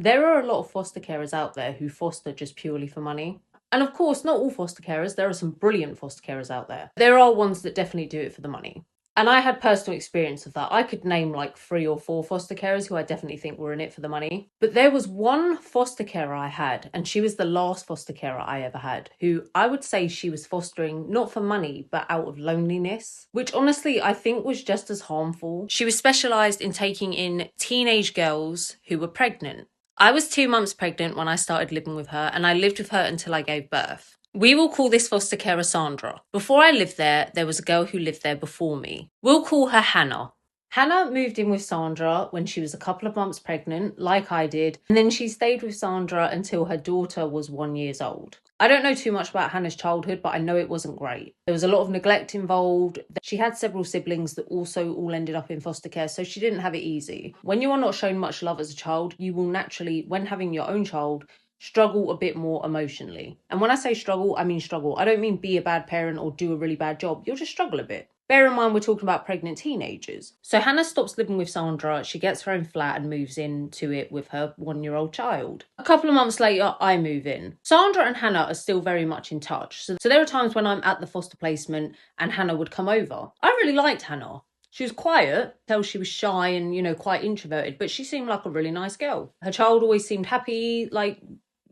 There are a lot of foster carers out there who foster just purely for money. And of course, not all foster carers. There are some brilliant foster carers out there. There are ones that definitely do it for the money. And I had personal experience of that. I could name like 3 or 4 foster carers who I definitely think were in it for the money. But there was one foster carer I had, and she was the last foster carer I ever had, who I would say she was fostering not for money, but out of loneliness, which honestly I think was just as harmful. She was specialised in taking in teenage girls who were pregnant. I was 2 months pregnant when I started living with her, and I lived with her until I gave birth. We will call this foster carer Sandra. Before I lived there was a girl who lived there before me. We'll call her Hannah. Hannah moved in with Sandra when she was a couple of months pregnant, like I did, and then she stayed with Sandra until her daughter was 1 year old. I don't know too much about Hannah's childhood, but I know it wasn't great. There was a lot of neglect involved. She had several siblings that also all ended up in foster care, so she didn't have it easy. When you are not shown much love as a child, you will naturally, when having your own child, struggle a bit more emotionally. And when I say struggle, I mean struggle. I don't mean be a bad parent or do a really bad job. You'll just struggle a bit. Bear in mind, we're talking about pregnant teenagers. So Hannah stops living with Sandra. She gets her own flat and moves into it with her 1-year-old child. A couple of months later, I move in. Sandra and Hannah are still very much in touch. So there are times when I'm at the foster placement and Hannah would come over. I really liked Hannah. She was quiet, till she was shy and, quite introverted, but she seemed like a really nice girl. Her child always seemed happy,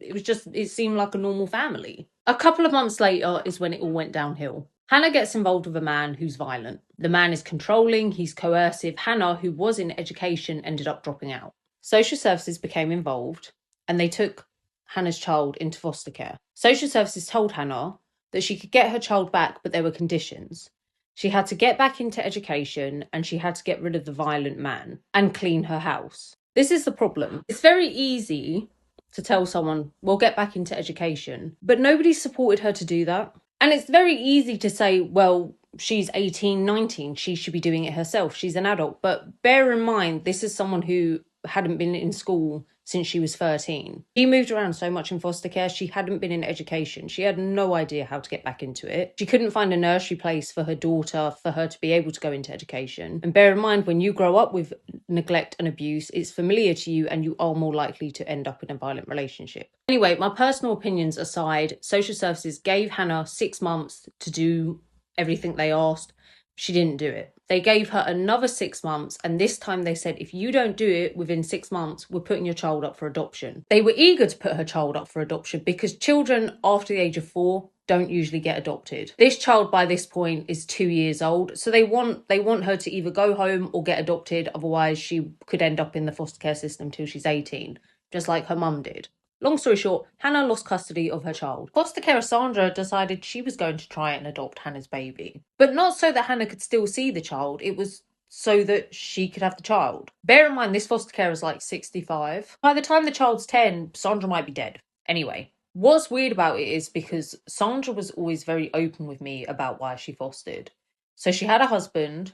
it seemed like a normal family. A couple of months later is when it all went downhill. Hannah gets involved with a man who's violent. The man is controlling, he's coercive. Hannah, who was in education, ended up dropping out. Social services became involved and they took Hannah's child into foster care. Social services told Hannah that she could get her child back, but there were conditions. She had to get back into education and she had to get rid of the violent man and clean her house. This is the problem. It's very easy to tell someone, well, get back into education, but nobody supported her to do that. And it's very easy to say, well, she's 18, 19, she should be doing it herself. She's an adult. But bear in mind, this is someone who hadn't been in school since she was 13. She moved around so much in foster care. She hadn't been in education. She had no idea how to get back into it. She couldn't find a nursery place for her daughter for her to be able to go into education. And bear in mind, when you grow up with neglect and abuse, it's familiar to you and you are more likely to end up in a violent relationship. Anyway, my personal opinions aside, social services gave Hannah 6 months to do everything they asked. She didn't do it. They gave her another 6 months, and this time they said, if you don't do it within 6 months, we're putting your child up for adoption. They were eager to put her child up for adoption because children after the age of 4 don't usually get adopted. This child by this point is 2 years old, so they want her to either go home or get adopted, otherwise she could end up in the foster care system till she's 18, just like her mum did. Long story short, Hannah lost custody of her child. Foster carer Sandra decided she was going to try and adopt Hannah's baby. But not so that Hannah could still see the child, it was so that she could have the child. Bear in mind, this foster carer is like 65. By the time the child's 10, Sandra might be dead. Anyway, what's weird about it is because Sandra was always very open with me about why she fostered. So she had a husband,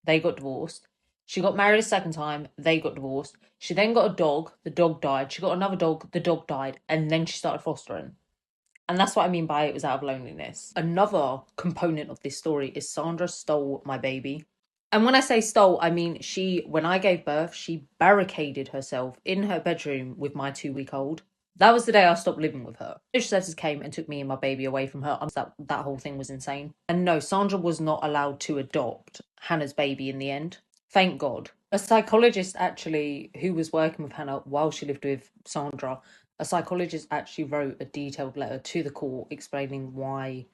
they got divorced. She got married a second time, they got divorced. She then got a dog, the dog died. She got another dog, the dog died. And then she started fostering. And that's what I mean by it was out of loneliness. Another component of this story is Sandra stole my baby. And when I say stole, I mean when I gave birth, she barricaded herself in her bedroom with my 2-week-old. That was the day I stopped living with her. Social services came and took me and my baby away from her. That whole thing was insane. And no, Sandra was not allowed to adopt Hannah's baby in the end. Thank God. A psychologist actually, who was working with Hannah while she lived with Sandra, a psychologist actually wrote a detailed letter to the court explaining why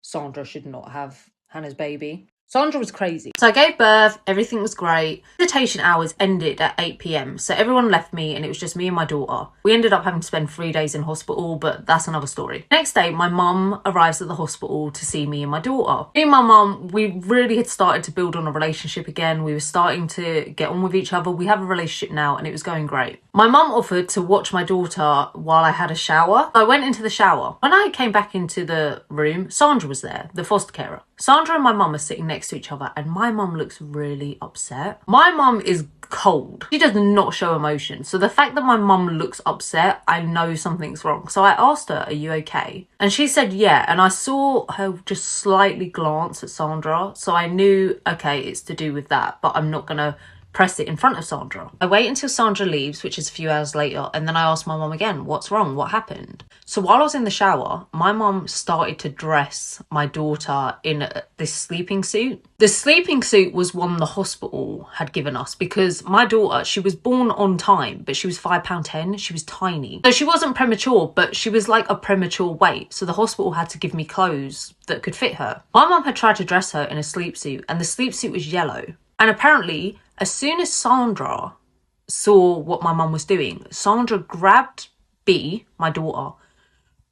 Sandra should not have Hannah's baby. Sandra was crazy. So I gave birth, everything was great. Visitation hours ended at 8 p.m. So everyone left me and it was just me and my daughter. We ended up having to spend 3 days in hospital, but that's another story. Next day, my mum arrives at the hospital to see me and my daughter. Me and my mum, we really had started to build on a relationship again. We were starting to get on with each other. We have a relationship now and it was going great. My mum offered to watch my daughter while I had a shower. I went into the shower. When I came back into the room, Sandra was there, the foster carer. Sandra and my mum are sitting next to each other and my mum looks really upset. My mum is cold. She does not show emotion. So the fact that my mum looks upset, I know something's wrong. So I asked her, are you okay? And she said, yeah. And I saw her just slightly glance at Sandra. So I knew, okay, it's to do with that, but I'm not going to press it in front of Sandra. I wait until Sandra leaves, which is a few hours later, and then I ask my mum again, what's wrong? What happened? So while I was in the shower, my mum started to dress my daughter in this sleeping suit. The sleeping suit was one the hospital had given us because my daughter, she was born on time, but she was £5'10". She was tiny. So she wasn't premature, but she was like a premature weight. So the hospital had to give me clothes that could fit her. My mum had tried to dress her in a sleep suit, and the sleep suit was yellow. And apparently, as soon as Sandra saw what my mum was doing, Sandra grabbed B, my daughter,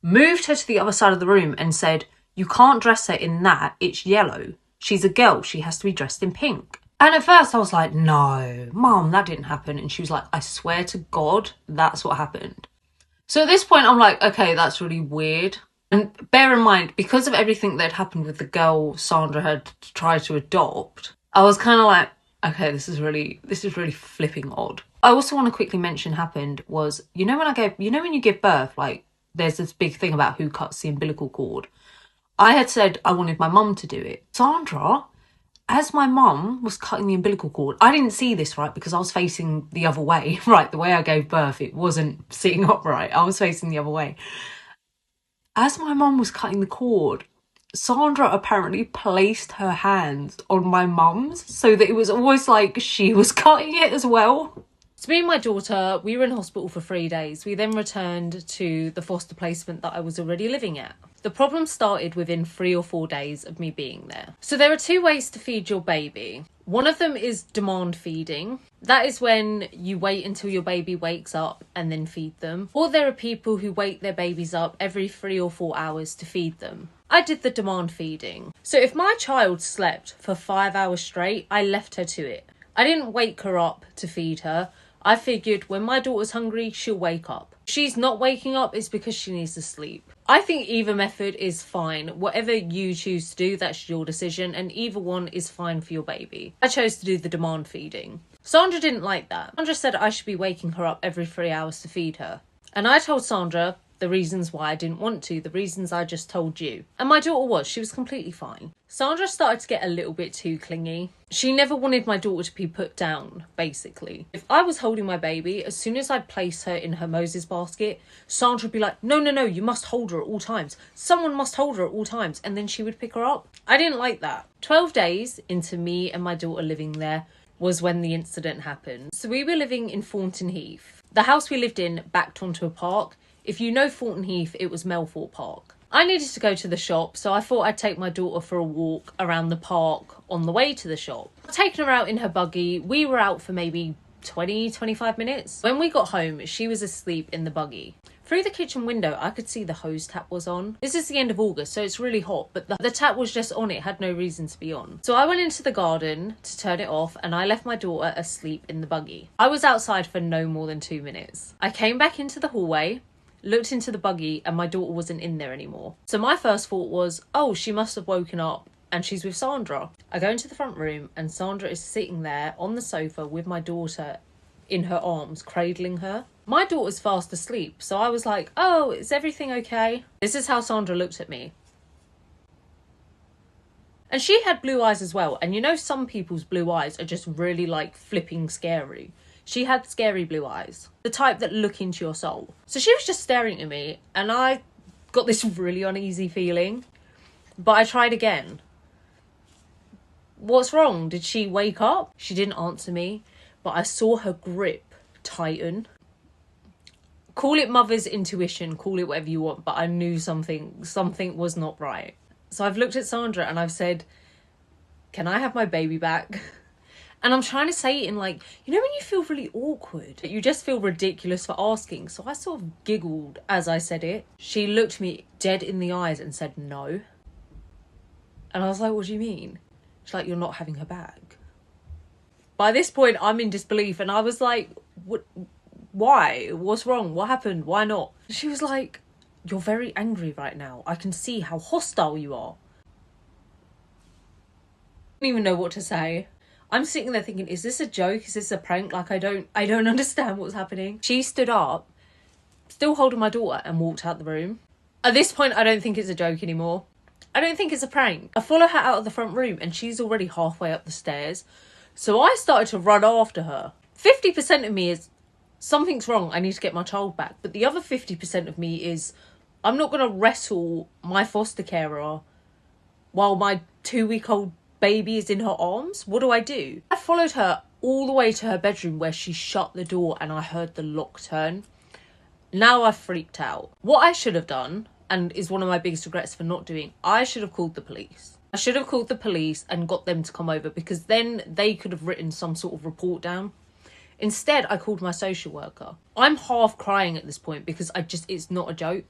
moved her to the other side of the room and said, you can't dress her in that, it's yellow. She's a girl, she has to be dressed in pink. And at first I was like, no, Mum, that didn't happen. And she was like, I swear to God, that's what happened. So at this point, I'm like, okay, that's really weird. And bear in mind, because of everything that had happened with the girl Sandra had tried to adopt, I was kind of like, okay, this is really flipping odd. I also want to quickly mention happened was, when you give birth, like there's this big thing about who cuts the umbilical cord. I had said I wanted my mum to do it. Sandra, as my mum was cutting the umbilical cord, I didn't see this, right, because I was facing the other way, right? The way I gave birth, it wasn't sitting upright. I was facing the other way. As my mum was cutting the cord, Sandra apparently placed her hands on my mum's so that it was almost like she was cutting it as well. So me and my daughter, we were in hospital for 3 days. We then returned to the foster placement that I was already living at. The problem started within 3 or 4 days of me being there. So there are 2 ways to feed your baby. One of them is demand feeding. That is when you wait until your baby wakes up and then feed them. Or there are people who wake their babies up every 3 or 4 hours to feed them. I did the demand feeding. So if my child slept for 5 hours straight, I left her to it. I didn't wake her up to feed her. I figured when my daughter's hungry, she'll wake up. If she's not waking up, it's because she needs to sleep. I think either method is fine. Whatever you choose to do, that's your decision, and either one is fine for your baby. I chose to do the demand feeding. Sandra didn't like that. Sandra said I should be waking her up every 3 hours to feed her. And I told Sandra the reasons why I didn't want to, the reasons I just told you. And my daughter she was completely fine. Sandra started to get a little bit too clingy. She never wanted my daughter to be put down, basically. If I was holding my baby, as soon as I'd place her in her Moses basket, Sandra would be like, no, you must hold her at all times. Someone must hold her at all times. And then she would pick her up. I didn't like that. 12 days into me and my daughter living there was when the incident happened. So we were living in Thornton Heath. The house we lived in backed onto a park. If you know Thornton Heath, it was Melfort Park. I needed to go to the shop, so I thought I'd take my daughter for a walk around the park on the way to the shop. I'd taken her out in her buggy. We were out for maybe 20-25 minutes. When we got home, she was asleep in the buggy. Through the kitchen window, I could see the hose tap was on. This is the end of August, so it's really hot, but the tap was just on. It had no reason to be on. So I went into the garden to turn it off, and I left my daughter asleep in the buggy. I was outside for no more than 2 minutes. I came back into the hallway, looked into the buggy, and my daughter wasn't in there anymore. So my first thought was, oh, she must have woken up and she's with Sandra. I go into the front room and Sandra is sitting there on the sofa with my daughter in her arms, cradling her. My daughter's fast asleep, so I was like, oh, is everything okay? This is how Sandra looked at me. And she had blue eyes as well. And some people's blue eyes are just really like flipping scary. She had scary blue eyes, the type that look into your soul. So she was just staring at me and I got this really uneasy feeling. But I tried again. What's wrong? Did she wake up? She didn't answer me, but I saw her grip tighten. Call it mother's intuition, call it whatever you want, but I knew something was not right. So I've looked at Sandra and I've said, can I have my baby back? And I'm trying to say it in when you feel really awkward, you just feel ridiculous for asking. So I sort of giggled as I said it. She looked me dead in the eyes and said no. And I was like, what do you mean? She's like, you're not having her back. By this point, I'm in disbelief. And I was like, what? Why? What's wrong? What happened? Why not? She was like, you're very angry right now. I can see how hostile you are. I don't even know what to say. I'm sitting there thinking, is this a joke? Is this a prank? I don't understand what's happening. She stood up, still holding my daughter, and walked out the room. At this point, I don't think it's a joke anymore. I don't think it's a prank. I follow her out of the front room and she's already halfway up the stairs. So I started to run after her. 50% of me is, something's wrong, I need to get my child back. But the other 50% of me is, I'm not going to wrestle my foster carer while my 2-week-old baby is in her arms. What do? I followed her all the way to her bedroom where she shut the door and I heard the lock turn. Now I've freaked out. What I should have done, and is one of my biggest regrets for not doing, I should have called the police. I should have called the police and got them to come over, because then they could have written some sort of report down. Instead, I called my social worker. I'm half crying at this point because it's not a joke.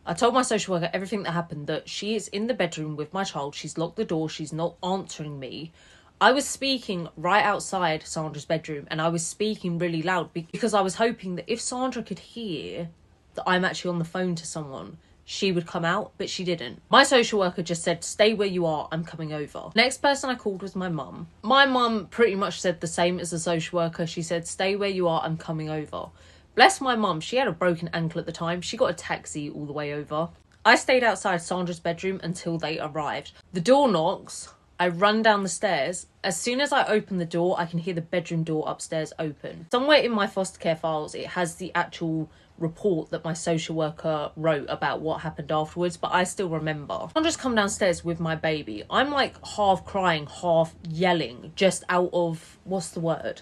I told my social worker everything that happened, that she is in the bedroom with my child. She's locked the door. She's not answering me. I was speaking right outside Sandra's bedroom, and I was speaking really loud because I was hoping that if Sandra could hear that I'm actually on the phone to someone, she would come out, but she didn't. My social worker just said, stay where you are, I'm coming over. Next person I called was my mum. My mum pretty much said the same as the social worker. She said, stay where you are, I'm coming over. Bless my mum, she had a broken ankle at the time. She got a taxi all the way over. I stayed outside Sandra's bedroom until they arrived. The door knocks. I run down the stairs. As soon as I open the door, I can hear the bedroom door upstairs open. Somewhere in my foster care files, it has the actual report that my social worker wrote about what happened afterwards, but I still remember. Sandra's come downstairs with my baby. I'm like half crying, half yelling, just out of, what's the word?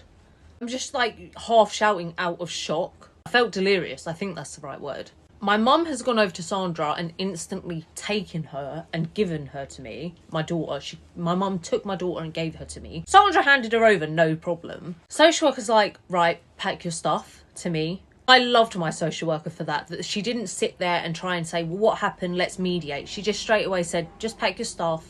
I'm just like half shouting out of shock. I felt delirious. I think that's the right word. My mum has gone over to Sandra and instantly taken her and given her to me, my daughter. My mum took my daughter and gave her to me. Sandra handed her over, no problem. Social worker's like, right, pack your stuff, to me. I loved my social worker for that she didn't sit there and try and say, well, what happened? Let's mediate. She just straight away said, just pack your stuff.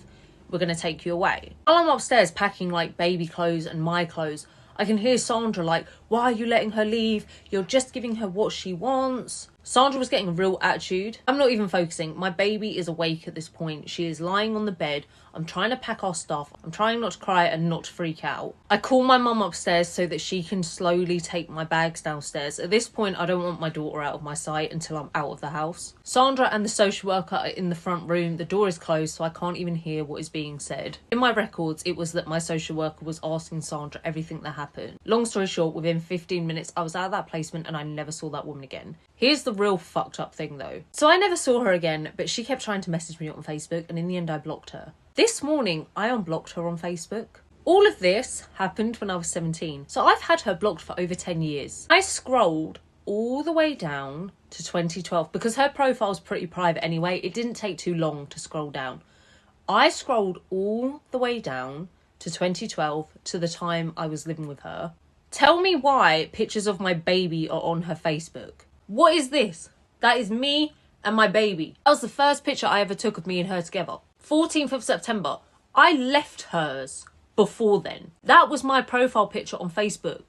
We're going to take you away. While I'm upstairs packing like baby clothes and my clothes, I can hear Sandra like, why are you letting her leave? You're just giving her what she wants. Sandra was getting a real attitude. I'm not even focusing. My baby is awake at this point. She is lying on the bed. I'm trying to pack our stuff. I'm trying not to cry and not to freak out. I call my mum upstairs so that she can slowly take my bags downstairs. At this point, I don't want my daughter out of my sight until I'm out of the house. Sandra and the social worker are in the front room. The door is closed, so I can't even hear what is being said. In my records, it was that my social worker was asking Sandra everything that happened. Long story short, within 15 minutes, I was out of that placement and I never saw that woman again. Here's the real fucked up thing though. So I never saw her again, but she kept trying to message me on Facebook, and in the end I blocked her. This morning, I unblocked her on Facebook. All of this happened when I was 17. So I've had her blocked for over 10 years. I scrolled all the way down to 2012 because her profile's pretty private anyway. It didn't take too long to scroll down. I scrolled all the way down to 2012 to the time I was living with her. Tell me why pictures of my baby are on her Facebook. What is this? That is me and my baby. That was the first picture I ever took of me and her together. 14th of September. I left hers before then. That was my profile picture on Facebook.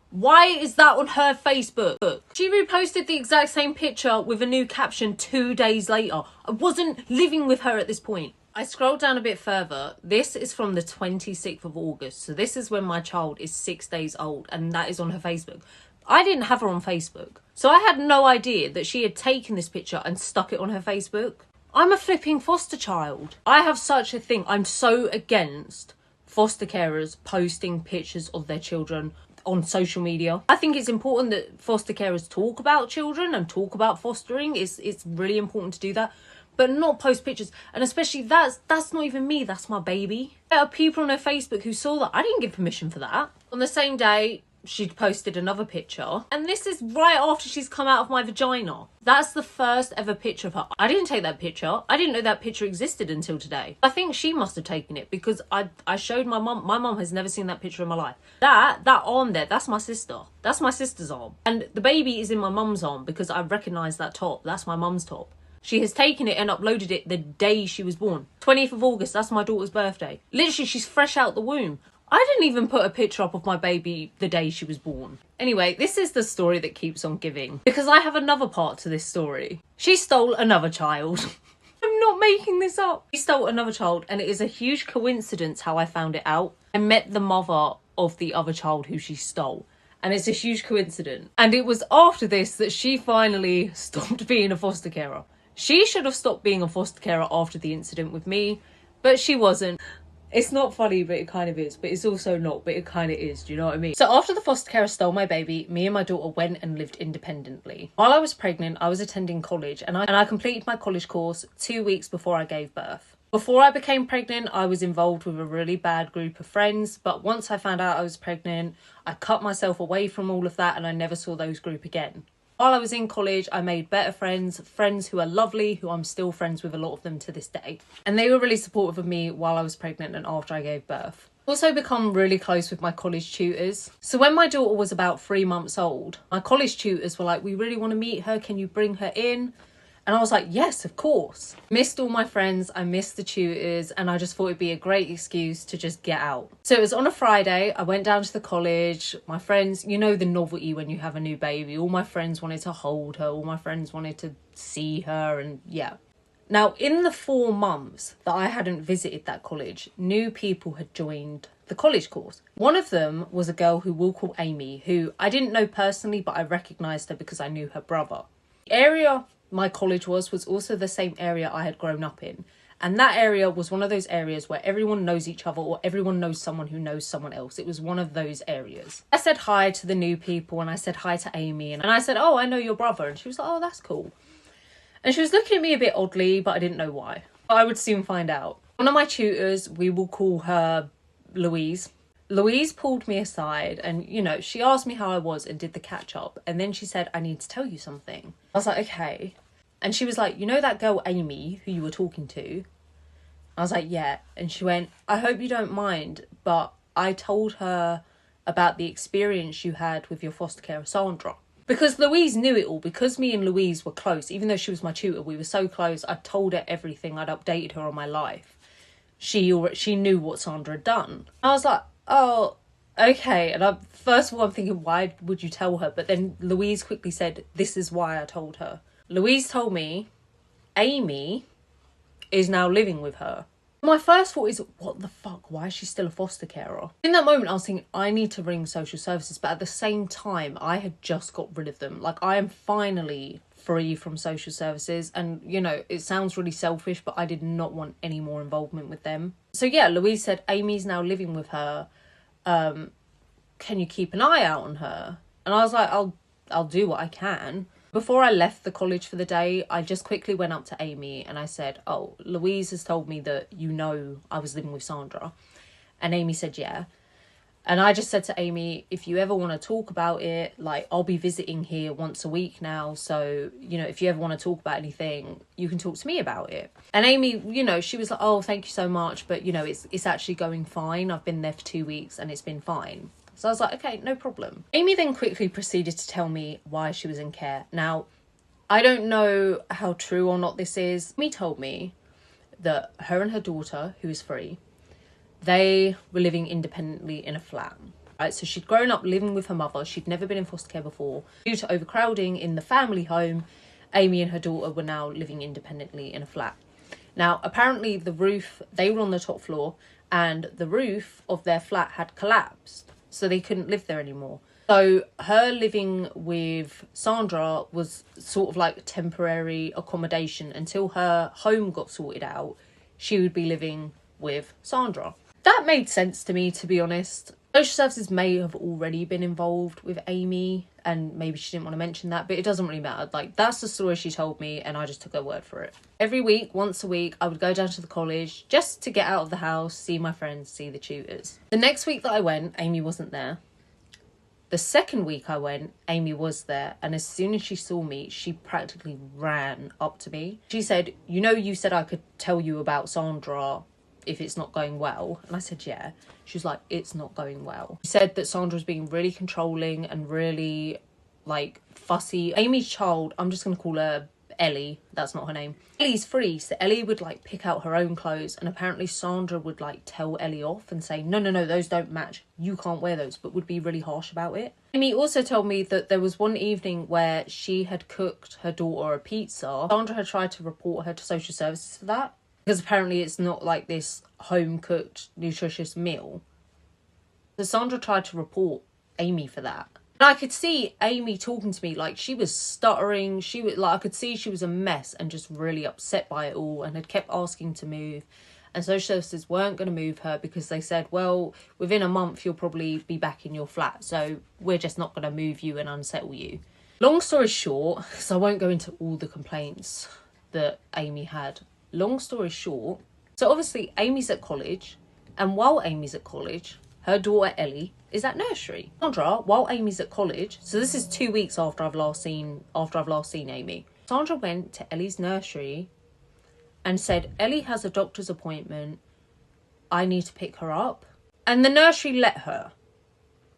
Why is that on her Facebook? She reposted the exact same picture with a new caption 2 days later. I wasn't living with her at this point. I scrolled down a bit further. This is from the 26th of August. So this is when my child is 6 days old, and that is on her Facebook. I didn't have her on Facebook. So I had no idea that she had taken this picture and stuck it on her Facebook. I'm a flipping foster child. I have such a thing. I'm so against foster carers posting pictures of their children on social media. I think it's important that foster carers talk about children and talk about fostering. It's really important to do that, but not post pictures. And especially that's not even me, that's my baby. There are people on her Facebook who saw that. I didn't give permission for that. On the same day, she'd posted another picture, and this is right after she's come out of my vagina. That's the first ever picture of her. I didn't take that picture. I didn't know that picture existed until today. I think she must have taken it because I showed my mum. My mum has never seen that picture in my life. That arm there, that's my sister. That's my sister's arm. And the baby is in my mum's arm because I recognise that top. That's my mum's top. She has taken it and uploaded it the day she was born. 20th of August, that's my daughter's birthday. Literally, she's fresh out the womb. I didn't even put a picture up of my baby the day she was born. Anyway, this is the story that keeps on giving, because I have another part to this story. She stole another child. I'm not making this up. She stole another child, and it is a huge coincidence how I found it out. I met the mother of the other child who she stole, and it's a huge coincidence. And it was after this that she finally stopped being a foster carer. She should have stopped being a foster carer after the incident with me, but she wasn't. It's not funny, but it kind of is. But it's also not, but it kind of is. Do you know what I mean? So after the foster carer stole my baby, me and my daughter went and lived independently. While I was pregnant, I was attending college, and I completed my college course 2 weeks before I gave birth. Before I became pregnant, I was involved with a really bad group of friends, but once I found out I was pregnant, I cut myself away from all of that and I never saw those group again. While I was in college, I made better friends who are lovely, who I'm still friends with, a lot of them to this day. And they were really supportive of me while I was pregnant and after I gave birth. Also become really close with my college tutors. So when my daughter was about 3 months old, my college tutors were like, we really want to meet her, can you bring her in? And I was like, yes, of course. Missed all my friends, I missed the tutors, and I just thought it'd be a great excuse to just get out. So it was on a Friday, I went down to the college, my friends, you know the novelty when you have a new baby, all my friends wanted to hold her, all my friends wanted to see her, and yeah. Now, in the 4 months that I hadn't visited that college, new people had joined the college course. One of them was a girl who we'll call Amy, who I didn't know personally, but I recognised her because I knew her brother. The area my college was also the same area I had grown up in. And that area was one of those areas where everyone knows each other or everyone knows someone who knows someone else. It was one of those areas. I said hi to the new people and I said hi to Amy and I said, oh, I know your brother. And she was like, oh, that's cool. And she was looking at me a bit oddly, but I didn't know why. I would soon find out. One of my tutors, we will call her Louise. Louise pulled me aside and, you know, she asked me how I was and did the catch up. And then she said, I need to tell you something. I was like, okay. And she was like, you know that girl Amy who you were talking to? I was like, yeah. And she went, I hope you don't mind, but I told her about the experience you had with your foster carer, Sandra. Because Louise knew it all, because me and Louise were close, even though she was my tutor, we were so close, I told her everything, I'd updated her on my life. She knew what Sandra had done. I was like, oh, okay. And first of all, I'm thinking, why would you tell her? But then Louise quickly said, this is why I told her. Louise told me Amy is now living with her. My first thought is, what the fuck? Why is she still a foster carer? In that moment, I was thinking, I need to ring social services. But at the same time, I had just got rid of them. Like, I am finally free from social services. And, you know, it sounds really selfish, but I did not want any more involvement with them. So, yeah, Louise said, Amy's now living with her. Can you keep an eye out on her? And I was like, I'll do what I can. Before I left the college for the day, I just quickly went up to Amy and I said, oh, Louise has told me that you know I was living with Sandra. And Amy said, yeah. And I just said to Amy, if you ever want to talk about it, like, I'll be visiting here once a week now. So, you know, if you ever want to talk about anything, you can talk to me about it. And Amy, you know, she was like, oh, thank you so much. But, you know, it's actually going fine. I've been there for 2 weeks and it's been fine. So I was like, okay, no problem. Amy then quickly proceeded to tell me why she was in care. Now, I don't know how true or not this is. Amy told me that her and her daughter, who is 3, they were living independently in a flat. Right? So she'd grown up living with her mother. She'd never been in foster care before. Due to overcrowding in the family home, Amy and her daughter were now living independently in a flat. Now, apparently the roof, they were on the top floor, and the roof of their flat had collapsed. So they couldn't live there anymore. So her living with Sandra was sort of like temporary accommodation until her home got sorted out. She would be living with Sandra. That made sense to me, to be honest. Social services may have already been involved with Amy and maybe she didn't want to mention that, but it doesn't really matter. Like, that's the story she told me and I just took her word for it. Every week, once a week, I would go down to the college just to get out of the house, see my friends, see the tutors. The next week that I went, Amy wasn't there. The second week I went, Amy was there, and as soon as she saw me, she practically ran up to me. She said, you know, you said I could tell you about Sandra if it's not going well. And I said, yeah. She was like, it's not going well. She said that Sandra was being really controlling and really, like, fussy. Amy's child, I'm just going to call her Ellie. That's not her name. Ellie's 3, so Ellie would, like, pick out her own clothes, and apparently Sandra would, like, tell Ellie off and say, no, those don't match. You can't wear those, but would be really harsh about it. Amy also told me that there was one evening where she had cooked her daughter a pizza. Sandra had tried to report her to social services for that, because apparently it's not like this home-cooked, nutritious meal. So Sandra tried to report Amy for that. And I could see Amy talking to me, like, she was stuttering. She was, like, I could see she was a mess and just really upset by it all and had kept asking to move. and social services weren't going to move her because they said, well, within a month you'll probably be back in your flat, so we're just not going to move you and unsettle you. Long story short, so I won't go into all the complaints that Amy had. Long story short, so obviously Amy's at college, and while Amy's at college, her daughter Ellie is at nursery. Sandra, while Amy's at college, so this is 2 weeks after I've last seen Amy. Sandra went to Ellie's nursery and said, Ellie has a doctor's appointment, I need to pick her up. And the nursery let her.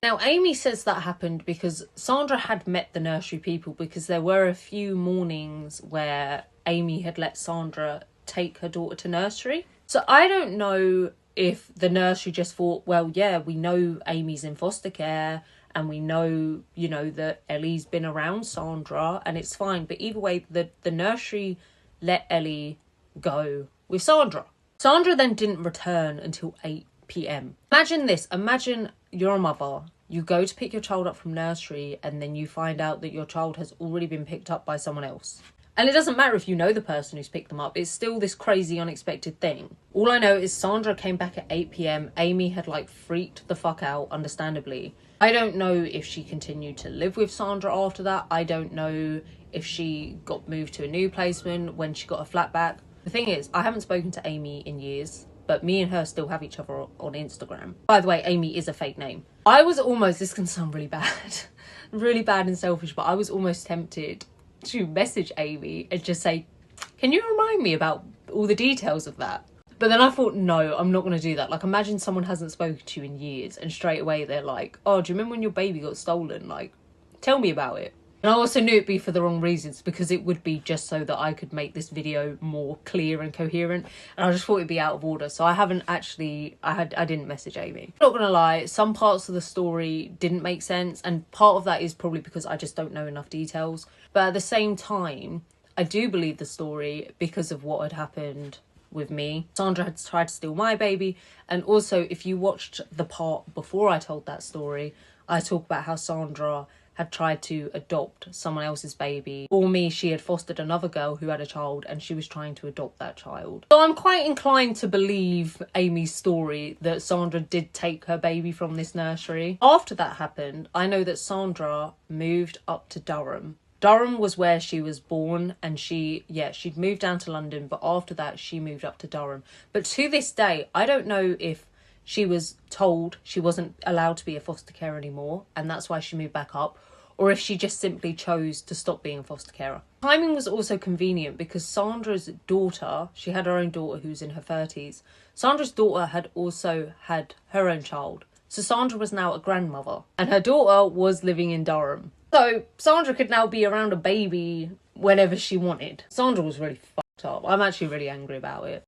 Now, Amy says that happened because Sandra had met the nursery people, because there were a few mornings where Amy had let Sandra take her daughter to nursery. So I don't know if the nursery just thought, well, yeah, we know Amy's in foster care and we know, you know, that Ellie's been around Sandra and it's fine. But either way, the nursery let Ellie go with Sandra. Sandra then didn't return until 8 p.m. Imagine this. Imagine you're a mother. You go to pick your child up from nursery and then you find out that your child has already been picked up by someone else. And it doesn't matter if you know the person who's picked them up. It's still this crazy, unexpected thing. All I know is Sandra came back at 8 p.m. Amy had like freaked the fuck out, understandably. I don't know if she continued to live with Sandra after that. I don't know if she got moved to a new placement when she got her flat back. The thing is, I haven't spoken to Amy in years, but me and her still have each other on Instagram. By the way, Amy is a fake name. I was almost, this can sound really bad, really bad and selfish, but I was almost tempted to message Amy and just say, can you remind me about all the details of that? But then I thought, no, I'm not going to do that. Like, imagine someone hasn't spoken to you in years and straight away they're like, oh, do you remember when your baby got stolen? Like, tell me about it. And I also knew it'd be for the wrong reasons, because it would be just so that I could make this video more clear and coherent. And I just thought it'd be out of order. So I haven't actually, I didn't message Amy. Not gonna lie, some parts of the story didn't make sense. And part of that is probably because I just don't know enough details. But at the same time, I do believe the story because of what had happened with me. Sandra had tried to steal my baby. And also, if you watched the part before I told that story, I talk about how Sandra had tried to adopt someone else's baby. For me, she had fostered another girl who had a child and she was trying to adopt that child. So I'm quite inclined to believe Amy's story that Sandra did take her baby from this nursery. After that happened, I know that Sandra moved up to Durham. Durham was where she was born, and she'd moved down to London, but after that she moved up to Durham. But to this day, I don't know if she was told she wasn't allowed to be a foster carer anymore and that's why she moved back up, or if she just simply chose to stop being a foster carer. Timing was also convenient because Sandra's daughter, she had her own daughter who's in her 30s. Sandra's daughter had also had her own child. So Sandra was now a grandmother and her daughter was living in Durham. So Sandra could now be around a baby whenever she wanted. Sandra was really fucked up. I'm actually really angry about it.